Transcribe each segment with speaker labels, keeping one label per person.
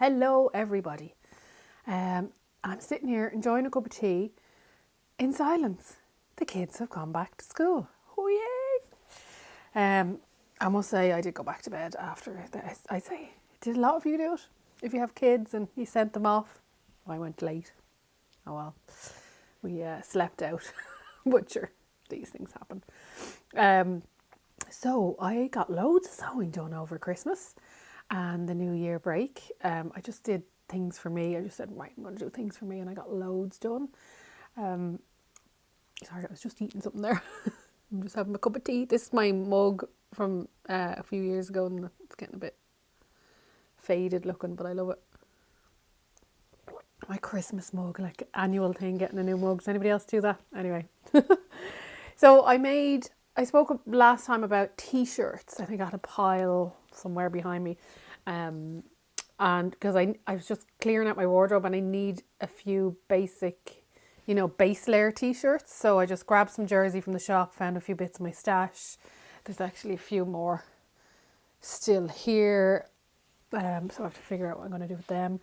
Speaker 1: Hello everybody. I'm sitting here enjoying a cup of tea in silence. The kids have gone back to school. Oh yay! I must say I did go back to bed after. I say, did a lot of you do it? If you have kids and you sent them off? I went late. Oh well. We slept out. But sure, these things happen. So I got loads of sewing done over Christmas and the New Year break. I just did things for me. I just said, right, I'm going to do things for me, and I got loads done. Sorry, I was just eating something there. I'm just having a cup of tea. This is my mug from a few years ago, and it's getting a bit faded looking, but I love it. My Christmas mug, like annual thing, getting a new mug. Does anybody else do that? Anyway. So I spoke last time about t-shirts. I think I had a pile somewhere behind me. And because I was just clearing out my wardrobe and I need a few basic, base layer t-shirts. So I just grabbed some jersey from the shop, found a few bits of my stash. There's actually a few more still here. So I have to figure out what I'm going to do with them.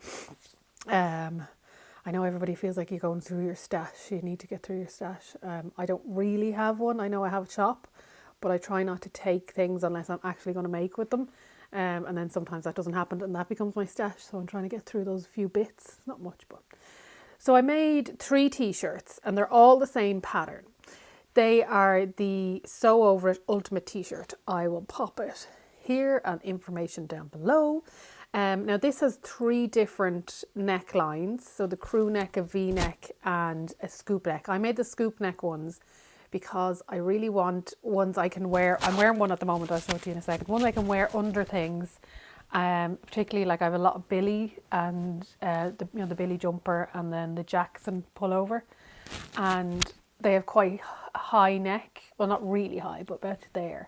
Speaker 1: I know everybody feels like you're going through your stash. You need to get through your stash. I don't really have one. I know I have a shop, but I try not to take things unless I'm actually going to make with them. And then sometimes that doesn't happen and that becomes my stash. So I'm trying to get through those few bits. Not much, but. So I made 3 t-shirts and they're all the same pattern. They are the Sew Over It Ultimate t-shirt. I will pop it here and information down below. Now this has 3 different necklines. So the crew neck, a V-neck and a scoop neck. I made the scoop neck ones because I really want ones I can wear. I'm wearing one at the moment, I'll show it to you in a second. One I can wear under things, particularly like I have a lot of Billy and the Billy jumper and then the Jackson pullover. And they have quite a high neck. Well, not really high, but about there.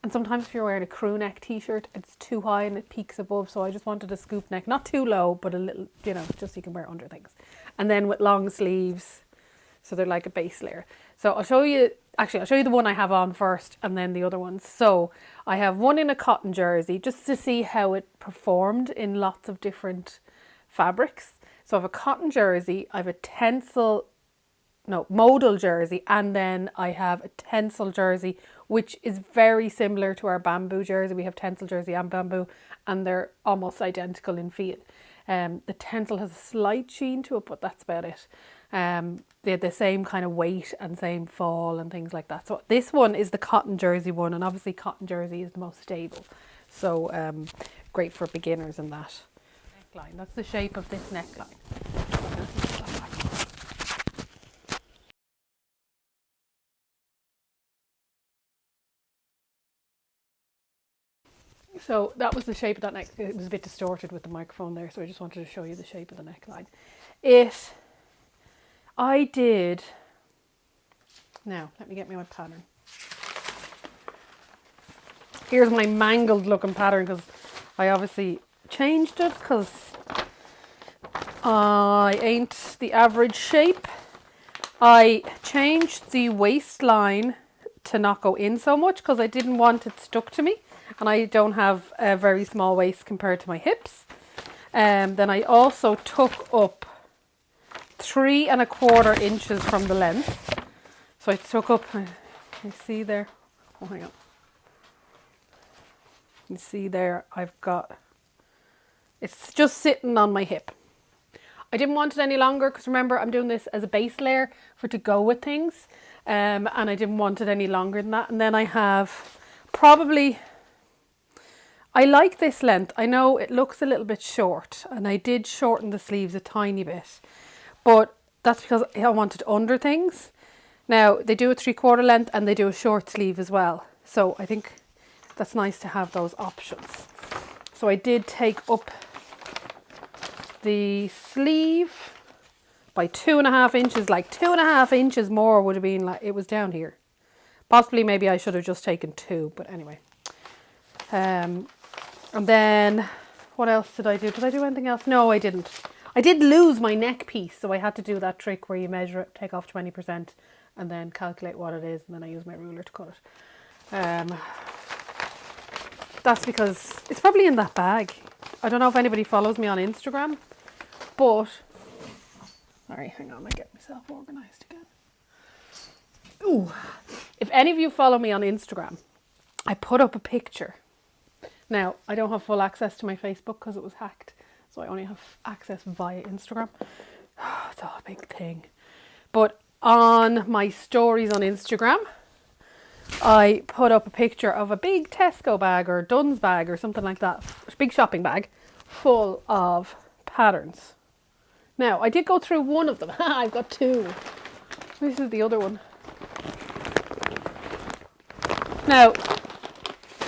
Speaker 1: And sometimes if you're wearing a crew neck t-shirt, it's too high and it peaks above. So I just wanted a scoop neck, not too low, but a little, just so you can wear under things. And then with long sleeves, so they're like a base layer. So I'll show you the one I have on first and then the other ones. So I have one in a cotton jersey just to see how it performed in lots of different fabrics. So I have a cotton jersey, I have a modal jersey, and then I have a tencel jersey, which is very similar to our bamboo jersey. We have tencel jersey and bamboo, and they're almost identical in feel. The tencel has a slight sheen to it, but that's about it. They had the same kind of weight and same fall and things like that. So this one is the cotton jersey one, and obviously cotton jersey is the most stable. So great for beginners and that. Neckline, that's the shape of this neckline. So that was the shape of that neck. It was a bit distorted with the microphone there, so I just wanted to show you the shape of the neckline. Now, let me get me my pattern. Here's my mangled looking pattern because I obviously changed it because I ain't the average shape. I changed the waistline to not go in so much because I didn't want it stuck to me. And I don't have a very small waist compared to my hips. Then I also took up 3 1/4 inches from the length. So I took up, you see there, oh hang on. You see there, it's just sitting on my hip. I didn't want it any longer because remember I'm doing this as a base layer for to go with things. And I didn't want it any longer than that. And then I have I like this length. I know it looks a little bit short and I did shorten the sleeves a tiny bit, but that's because I wanted under things. Now they do a 3/4 length and they do a short sleeve as well. So I think that's nice to have those options. So I did take up the sleeve by 2.5 inches, like 2.5 inches more would have been like, it was down here. Possibly maybe I should have just taken 2, but anyway. And then, what else did I do? Did I do anything else? No, I didn't. I did lose my neck piece, so I had to do that trick where you measure it, take off 20%, and then calculate what it is, and then I use my ruler to cut it. That's because it's probably in that bag. I don't know if anybody follows me on Instagram, but, sorry, hang on, I get myself organised again. Ooh, if any of you follow me on Instagram, I put up a picture. Now, I don't have full access to my Facebook because it was hacked, so I only have access via Instagram. It's all a big thing. But on my stories on Instagram, I put up a picture of a big Tesco bag or Dunnes bag or something like that, big shopping bag, full of patterns. Now, I did go through one of them. I've got two. This is the other one. Now,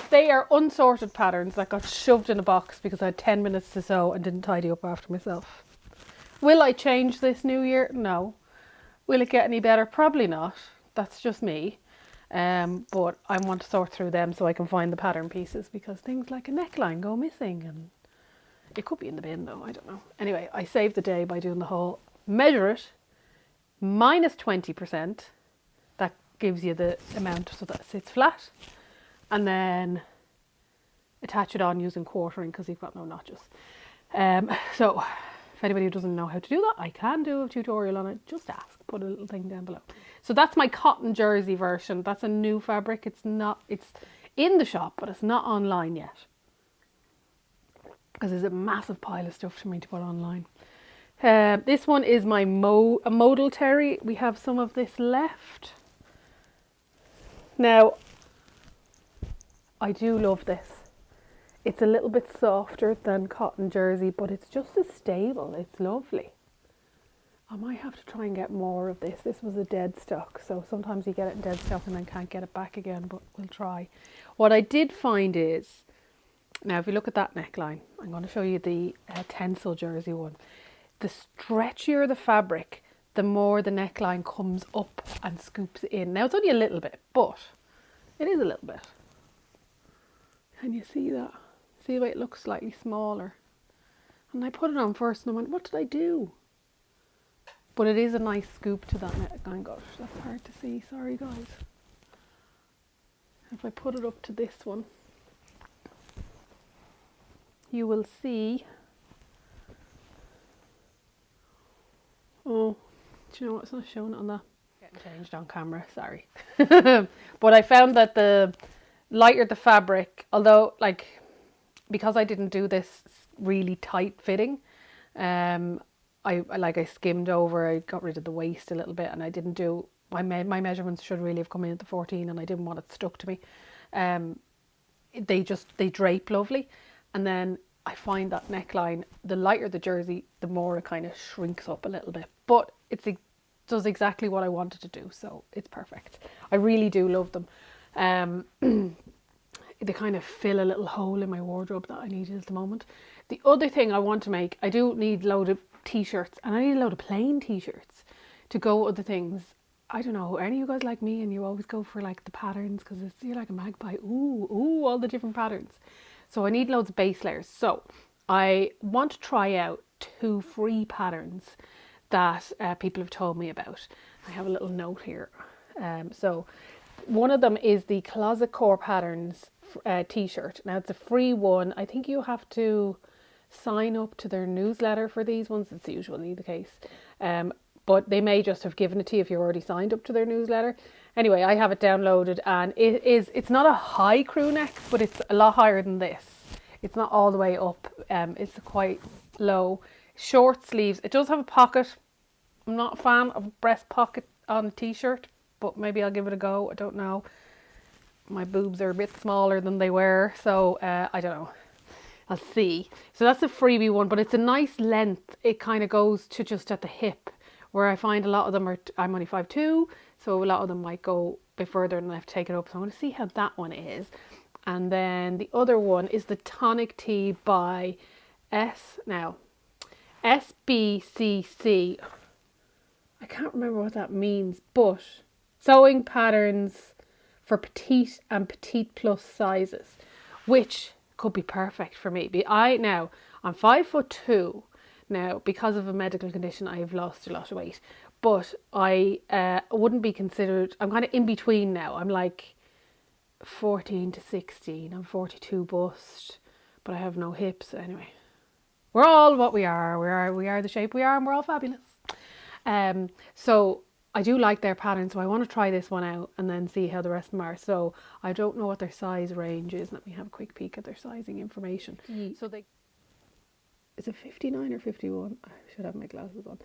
Speaker 1: they are unsorted patterns that got shoved in a box because I had 10 minutes to sew and didn't tidy up after myself. Will I change this new year? No. Will it get any better? Probably not. That's just me. But I want to sort through them so I can find the pattern pieces, because things like a neckline go missing, and it could be in the bin though, I don't know. Anyway, I saved the day by doing the whole measure it, minus 20%. That gives you the amount so that it sits flat, and then attach it on using quartering because you've got no notches. So if anybody doesn't know how to do that, I can do a tutorial on it. Just ask, put a little thing down below. So that's my cotton jersey version. That's a new fabric. It's in the shop, but it's not online yet, because there's a massive pile of stuff for me to put online. This one is my modal terry. We have some of this left. Now, I do love this. It's a little bit softer than cotton jersey, but it's just as stable. It's lovely. I might have to try and get more of this. This was a dead stock, so sometimes you get it in dead stock and then can't get it back again, but we'll try. What I did find is, now if you look at that neckline, I'm going to show you the Tencel jersey one. The stretchier the fabric, the more the neckline comes up and scoops in. Now it's only a little bit, but it is a little bit. Can you see that? See the way it looks slightly smaller? And I put it on first and I went, what did I do? But it is a nice scoop to that neckline. Gosh, that's hard to see. Sorry, guys. If I put it up to this one, you will see. Oh, do you know what? It's not showing it on that. Getting changed on camera, sorry. But I found that the lighter the fabric, although because I didn't do this really tight fitting, I skimmed over, I got rid of the waist a little bit, and I didn't do, my measurements should really have come in at the 14 and I didn't want it stuck to me. They drape lovely, and then I find that neckline, the lighter the jersey, the more it kind of shrinks up a little bit, but it does exactly what I wanted to do, so it's perfect. I really do love them. They kind of fill a little hole in my wardrobe that I needed at the moment. The other thing I want to make, I do need a load of t-shirts, and I need a load of plain t-shirts to go with other things. I don't know, any of you guys like me and you always go for like the patterns because you're like a magpie. Ooh, all the different patterns. So I need loads of base layers. So I want to try out 2 free patterns that people have told me about. I have a little note here. So one of them is the Closet Core Patterns t-shirt. Now it's a free one. I think you have to sign up to their newsletter for these ones. It's usually the case. But they may just have given it to you if you're already signed up to their newsletter. Anyway, I have it downloaded, and it's not a high crew neck, but it's a lot higher than this. It's not all the way up. It's quite low. Short sleeves. It does have a pocket. I'm not a fan of a breast pocket on a t-shirt, but maybe I'll give it a go. I don't know. My boobs are a bit smaller than they were, so I don't know. I'll see. So that's a freebie one, but it's a nice length. It kind of goes to just at the hip, where I find a lot of them I'm only 5'2", so a lot of them might go a bit further and I have to take it up. So I'm going to see how that one is. And then the other one is the Tonic Tee by SBCC. I can't remember what that means, but sewing patterns for petite and petite plus sizes, which could be perfect for me. I'm 5'2". Now, because of a medical condition, I have lost a lot of weight, but I wouldn't be considered, I'm kind of in between now. I'm like 14 to 16. I'm 42 bust, but I have no hips. Anyway, We're all what we are. We are the shape we are, and we're all fabulous. So I do like their pattern, so I want to try this one out and then see how the rest of them are. So I don't know what their size range is. Let me have a quick peek at their sizing information. So is it 59 or 51? I should have my glasses on.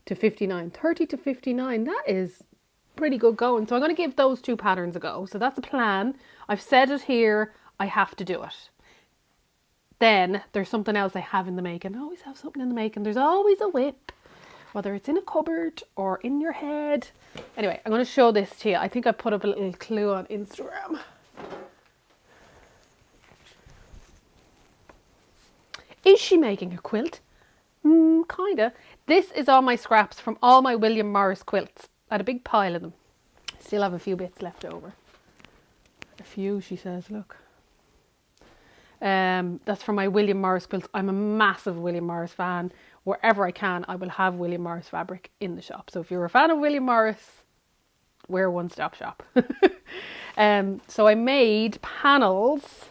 Speaker 1: To 59, 30 to 59. That is pretty good going. So I'm going to give those 2 patterns a go. So that's a plan. I've said it here. I have to do it. Then there's something else I have in the making. I always have something in the making. There's always a whip, whether it's in a cupboard or in your head. Anyway, I'm going to show this to you. I think I put up a little clue on Instagram. Is she making a quilt? Kinda. This is all my scraps from all my William Morris quilts. I had a big pile of them. Still have a few bits left over. A few, she says, look. That's from my William Morris quilts. I'm a massive William Morris fan. Wherever I can, I will have William Morris fabric in the shop. So if you're a fan of William Morris, we're a one-stop shop. So I made panels,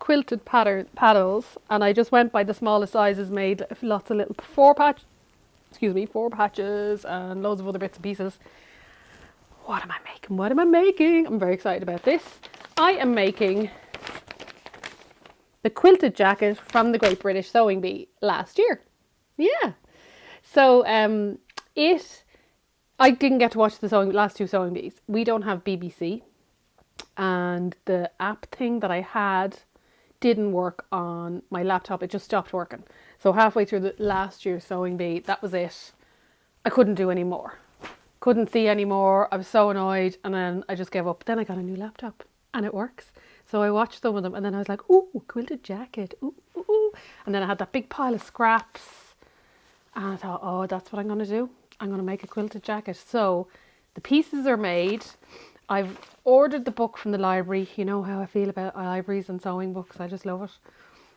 Speaker 1: quilted panels, and I just went by the smallest sizes, made lots of little 4 patches and loads of other bits and pieces. What am I making? What am I making? I'm very excited about this. I am making the quilted jacket from the Great British Sewing Bee last year. Yeah. So I didn't get to watch the last 2 sewing bees. We don't have BBC, and the app thing that I had didn't work on my laptop. It just stopped working. So halfway through the last year's sewing bee, that was it. I couldn't do any more. Couldn't see anymore. I was so annoyed, and then I just gave up. Then I got a new laptop and it works. So I watched some of them, and then I was like, ooh, quilted jacket. Ooh, ooh, ooh. And then I had that big pile of scraps, and I thought, oh, that's what I'm going to do. I'm going to make a quilted jacket. So the pieces are made. I've ordered the book from the library. You know how I feel about libraries and sewing books. I just love it.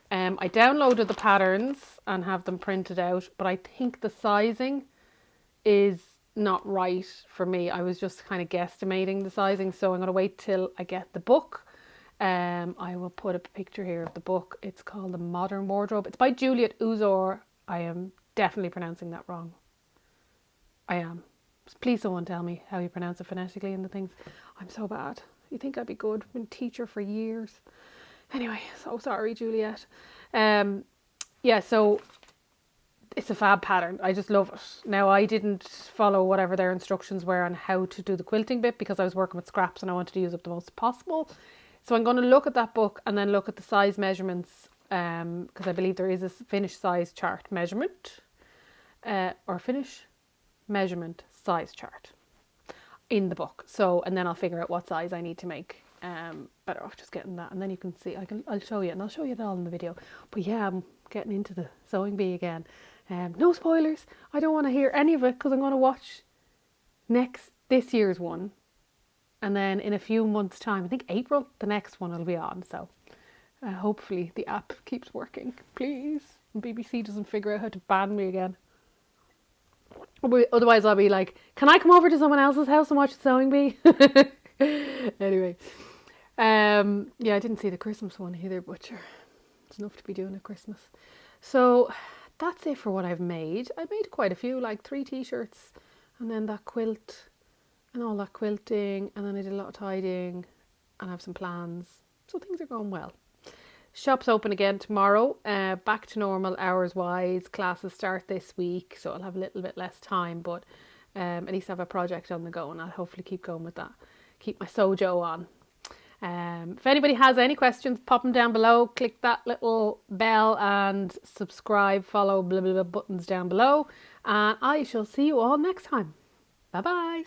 Speaker 1: I downloaded the patterns and have them printed out, but I think the sizing is not right for me. I was just kind of guesstimating the sizing, so I'm going to wait till I get the book. I will put a picture here of the book. It's called The Modern Wardrobe. It's by Juliet Uzor. I am definitely pronouncing that wrong. I am. Please someone tell me how you pronounce it phonetically in the things. I'm so bad. You think I'd be good? I've been a teacher for years. Anyway, so sorry, Juliet. Yeah, so it's a fab pattern. I just love it. Now, I didn't follow whatever their instructions were on how to do the quilting bit because I was working with scraps and I wanted to use up the most possible. So I'm going to look at that book and then look at the size measurements, because I believe there is a finished size chart measurement, or finish measurement size chart in the book. So, and then I'll figure out what size I need to make. Better off just getting that, and then you can see. I'll show you, and I'll show you it all in the video. But yeah, I'm getting into the sewing bee again. No spoilers. I don't want to hear any of it because I'm going to watch this year's one, and then in a few months' time, I think April, the next one will be on. So hopefully the app keeps working, please. And BBC doesn't figure out how to ban me again. Otherwise, I'll be like, can I come over to someone else's house and watch the sewing bee? Anyway, yeah, I didn't see the Christmas one either, but sure, it's enough to be doing at Christmas. So that's it for what I've made. I made quite a few, like 3 t-shirts, and then that quilt and all that quilting, and then I did a lot of tidying, and I have some plans. So things are going well. Shop's open again tomorrow, back to normal hours wise. Classes start this week, so I'll have a little bit less time, but at least I have a project on the go, and I'll hopefully keep going with that. Keep my sojo on. If anybody has any questions, pop them down below. Click that little bell and subscribe, follow, blah, blah, blah buttons down below. And I shall see you all next time. Bye bye.